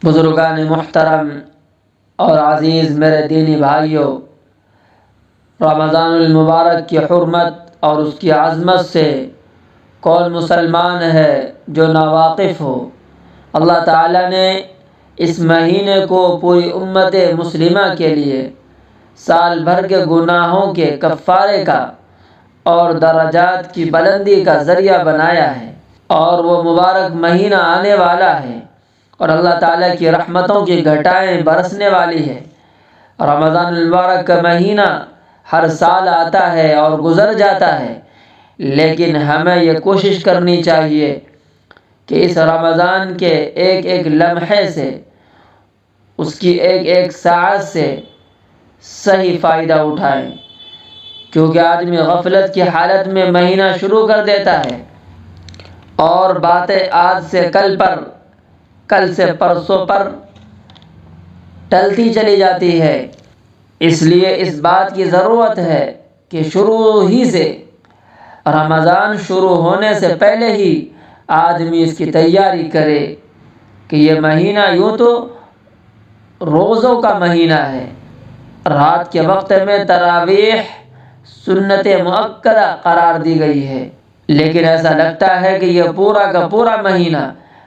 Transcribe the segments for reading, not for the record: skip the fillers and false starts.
بزرگان محترم اور عزیز میرے دینی بھائیوں، رمضان المبارک کی حرمت اور اس کی عظمت سے کون مسلمان ہے جو ناواقف ہو؟ اللہ تعالیٰ نے اس مہینے کو پوری امت مسلمہ کے لیے سال بھر کے گناہوں کے کفارے کا اور درجات کی بلندی کا ذریعہ بنایا ہے، اور وہ مبارک مہینہ آنے والا ہے اور اللہ تعالیٰ کی رحمتوں کی گھٹائیں برسنے والی ہے۔ رمضان المبارک کا مہینہ ہر سال آتا ہے اور گزر جاتا ہے، لیکن ہمیں یہ کوشش کرنی چاہیے کہ اس رمضان کے ایک ایک لمحے سے، اس کی ایک ایک ساعت سے صحیح فائدہ اٹھائیں، کیونکہ آدمی غفلت کی حالت میں مہینہ شروع کر دیتا ہے اور باتیں آج سے کل پر، کل سے پرسوں پر ٹلتی چلی جاتی ہے۔ اس لیے اس بات کی ضرورت ہے کہ شروع ہی سے، رمضان شروع ہونے سے پہلے ہی آدمی اس کی تیاری کرے کہ یہ مہینہ یوں تو روزوں کا مہینہ ہے، رات کے وقت میں تراویح سنت مؤکدہ قرار دی گئی ہے، لیکن ایسا لگتا ہے کہ یہ پورا کا پورا مہینہ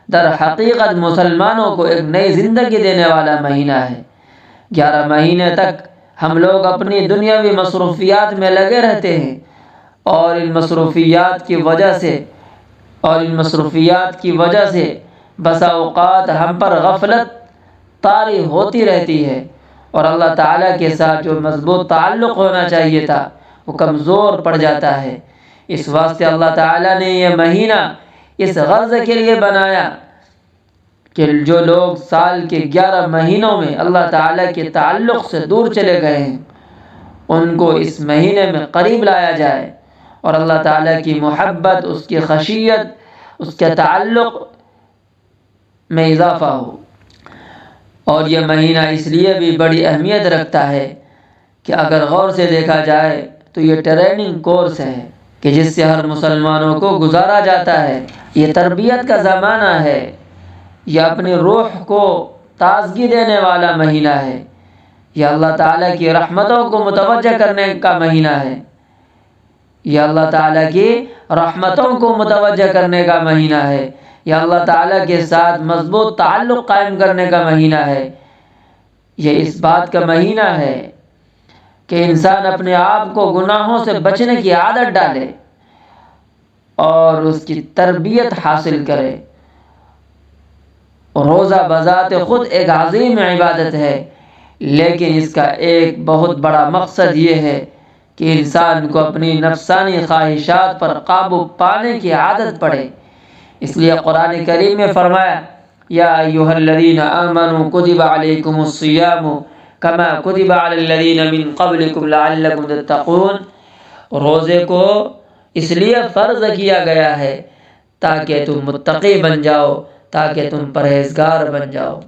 در حقیقت مسلمانوں کو ایک نئی زندگی دینے والا مہینہ ہے۔ 11 مہینے تک ہم لوگ اپنی دنیاوی مصروفیات میں لگے رہتے ہیں، اور ان مصروفیات کی وجہ سے بسا اوقات ہم پر غفلت طاری ہوتی رہتی ہے، اور اللہ تعالیٰ کے ساتھ جو مضبوط تعلق ہونا چاہیے تھا وہ کمزور پڑ جاتا ہے۔ اس واسطے اللہ تعالیٰ نے یہ مہینہ اس غرض کے لیے بنایا کہ جو لوگ سال کے 11 مہینوں میں اللہ تعالیٰ کے تعلق سے دور چلے گئے ہیں، ان کو اس مہینے میں قریب لایا جائے، اور اللہ تعالیٰ کی محبت، اس کی خشیت، اس کے تعلق میں اضافہ ہو۔ اور یہ مہینہ اس لیے بھی بڑی اہمیت رکھتا ہے کہ اگر غور سے دیکھا جائے تو یہ ٹریننگ کورس ہے کہ جس سے ہر مسلمانوں کو گزارا جاتا ہے۔ یہ تربیت کا زمانہ ہے، یہ اپنی روح کو تازگی دینے والا مہینہ ہے، یہ اللہ تعالیٰ کی رحمتوں کو متوجہ کرنے کا مہینہ ہے، یہ اللہ تعالیٰ کی رحمتوں کو متوجہ کرنے کا مہینہ ہے، یہ اللہ تعالیٰ کے ساتھ مضبوط تعلق قائم کرنے کا مہینہ ہے، یہ اس بات کا مہینہ ہے کہ انسان اپنے آپ کو گناہوں سے بچنے کی عادت ڈالے اور اس کی تربیت حاصل کرے۔ روزہ بذات خود ایک عظیم عبادت ہے، لیکن اس کا ایک بہت بڑا مقصد یہ ہے کہ انسان کو اپنی نفسانی خواہشات پر قابو پانے کی عادت پڑے۔ اس لیے قرآن کریم میں فرمایا، یا ایھا الذین آمنوا کتب علیکم الصیام کما کتب علی الذین من قبلکم لعلکم تتقون۔ روزے کو اس لیے فرض کیا گیا ہے تاکہ تم متقی بن جاؤ، تاکہ تم پرہیزگار بن جاؤ۔